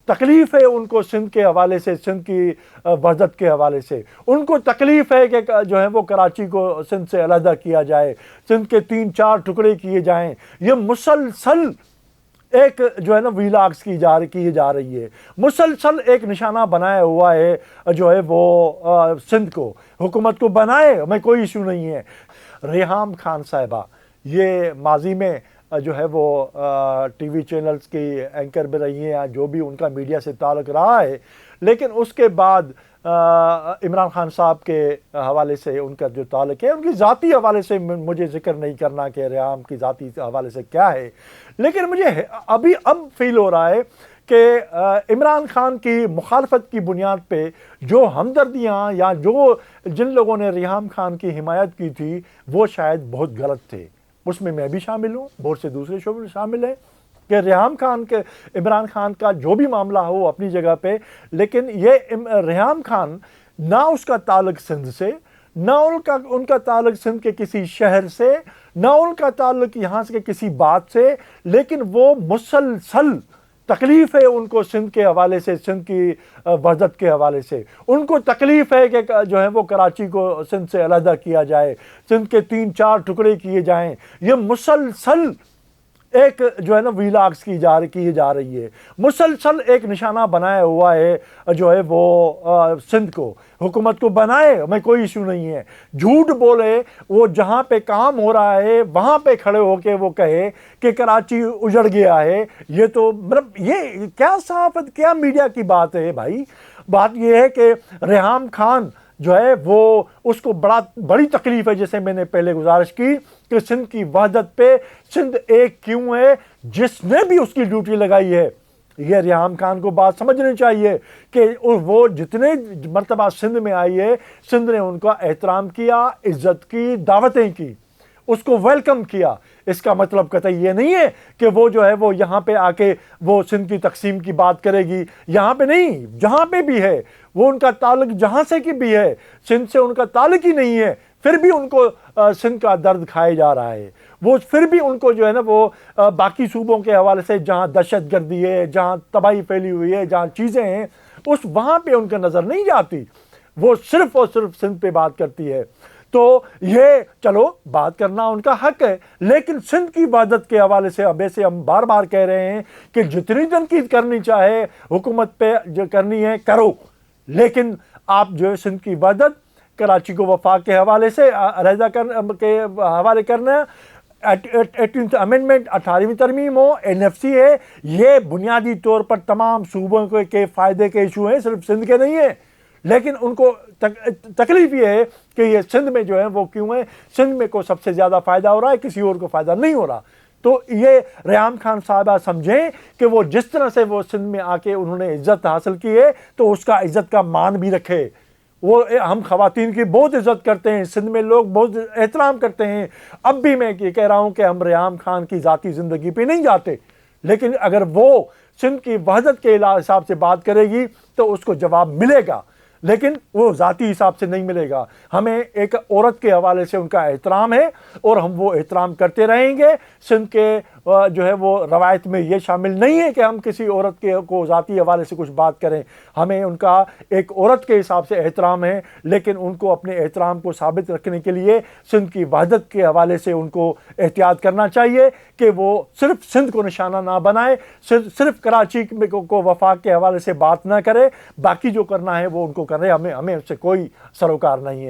تکلیف ہے ان کو سندھ کے حوالے سے، سندھ کی وحدت کے حوالے سے، ان کو تکلیف ہے کہ جو ہے وہ کراچی کو سندھ سے علیحدہ کیا جائے، سندھ کے 3-4 ٹکڑے کیے جائیں۔ یہ مسلسل ایک جو ہے نا ویلاگس کیے جا رہی ہے، مسلسل ایک نشانہ بنایا ہوا ہے جو ہے وہ سندھ کو، حکومت کو بنائے، ہمیں کوئی ایشو نہیں ہے۔ ریحام خان صاحبہ یہ ماضی میں جو ہے وہ ٹی وی چینلز کی اینکر بھی رہی ہیں، جو بھی ان کا میڈیا سے تعلق رہا ہے، لیکن اس کے بعد عمران خان صاحب کے حوالے سے ان کا جو تعلق ہے، ان کی ذاتی حوالے سے مجھے ذکر نہیں کرنا کہ ریحام کی ذاتی حوالے سے کیا ہے، لیکن مجھے اب فیل ہو رہا ہے کہ عمران خان کی مخالفت کی بنیاد پہ جو ہمدردیاں یا جن لوگوں نے ریحام خان کی حمایت کی تھی وہ شاید بہت غلط تھے۔ اس میں بھی شامل ہوں، بہت سے دوسرے شعبے شامل ہیں کہ ریحام خان کے عمران خان کا جو بھی معاملہ ہو اپنی جگہ پہ، لیکن یہ ریحام خان نہ اس کا تعلق سندھ سے، نہ ان کا تعلق سندھ کے کسی شہر سے، نہ ان کا تعلق یہاں سے کسی بات سے، لیکن وہ مسلسل تکلیف ہے ان کو سندھ کے حوالے سے، سندھ کی وحدت کے حوالے سے، ان کو تکلیف ہے کہ جو ہے وہ کراچی کو سندھ سے علیحدہ کیا جائے، سندھ کے 3-4 ٹکڑے کیے جائیں۔ یہ مسلسل ایک جو ہے نا ویلاگس کیے جا رہی ہے، مسلسل ایک نشانہ بنایا ہوا ہے جو ہے وہ سندھ کو، حکومت کو بنائے، ہمیں کوئی ایشو نہیں ہے۔ جھوٹ بولے، وہ جہاں پہ کام ہو رہا ہے وہاں پہ کھڑے ہو کے وہ کہے کہ کراچی اجڑ گیا ہے، یہ تو مطلب یہ کیا صحافت، کیا میڈیا کی بات ہے بھائی؟ بات یہ ہے کہ ریحام خان جو ہے وہ اس کو بڑی تکلیف ہے، جیسے میں نے پہلے گزارش کی کہ سندھ کی وحدت پہ سندھ ایک کیوں ہے، جس نے بھی اس کی ڈیوٹی لگائی ہے۔ یہ ریحام خان کو بات سمجھنی چاہیے کہ وہ جتنے مرتبہ سندھ میں آئی ہے، سندھ نے ان کا احترام کیا، عزت کی، دعوتیں کی، اس کو ویلکم کیا۔ اس کا مطلب قطعی یہ نہیں ہے کہ وہ جو ہے وہ یہاں پہ آ کے وہ سندھ کی تقسیم کی بات کرے گی، یہاں پہ نہیں، جہاں پہ بھی ہے، وہ ان کا تعلق جہاں سے کی بھی ہے، سندھ سے ان کا تعلق ہی نہیں ہے، پھر بھی ان کو سندھ کا درد کھائے جا رہا ہے۔ وہ پھر بھی ان کو جو ہے نا وہ باقی صوبوں کے حوالے سے جہاں دہشت گردی ہے، جہاں تباہی پھیلی ہوئی ہے، جہاں چیزیں ہیں، وہاں پہ ان کا نظر نہیں جاتی، وہ صرف اور صرف سندھ پہ بات کرتی ہے۔ تو یہ چلو بات کرنا ان کا حق ہے، لیکن سندھ کی وحدت کے حوالے سے اب ایسے ہم بار بار کہہ رہے ہیں کہ جتنی تنقید کرنی چاہے حکومت پہ جو کرنی ہے کرو، لیکن آپ جو ہے سندھ کی وحدت، کراچی کو وفاق کے حوالے سے علیحدہ کے حوالے کرنا، 18th امینڈمنٹ 18ویں ترمیم ہو، NFC ہے، یہ بنیادی طور پر تمام صوبوں کے فائدے کے ایشو ہیں، صرف سندھ کے نہیں ہیں، لیکن ان کو تکلیف یہ ہے کہ یہ سندھ میں جو ہے وہ کیوں ہے، سندھ میں کو سب سے زیادہ فائدہ ہو رہا ہے، کسی اور کو فائدہ نہیں ہو رہا۔ تو یہ ریحام خان صاحبہ سمجھیں کہ وہ جس طرح سے وہ سندھ میں آ کے انہوں نے عزت حاصل کی ہے تو اس کا عزت کا مان بھی رکھے۔ وہ ہم خواتین کی بہت عزت کرتے ہیں، سندھ میں لوگ بہت احترام کرتے ہیں۔ اب بھی میں یہ کہہ رہا ہوں کہ ہم ریحام خان کی ذاتی زندگی پہ نہیں جاتے، لیکن اگر وہ سندھ کی وحدت کے حساب سے بات کرے گی تو اس کو جواب ملے گا، لیکن وہ ذاتی حساب سے نہیں ملے گا۔ ہمیں ایک عورت کے حوالے سے ان کا احترام ہے اور ہم وہ احترام کرتے رہیں گے۔ سندھ کے جو ہے وہ روایت میں یہ شامل نہیں ہے کہ ہم کسی عورت کو ذاتی حوالے سے کچھ بات کریں، ہمیں ان کا ایک عورت کے حساب سے احترام ہے، لیکن ان کو اپنے احترام کو ثابت رکھنے کے لیے سندھ کی وحدت کے حوالے سے ان کو احتیاط کرنا چاہیے کہ وہ صرف سندھ کو نشانہ نہ بنائے، صرف کراچی کو وفاق کے حوالے سے بات نہ کرے، باقی جو کرنا ہے وہ ان کو کرے، ہمیں اس سے کوئی سروکار نہیں ہے۔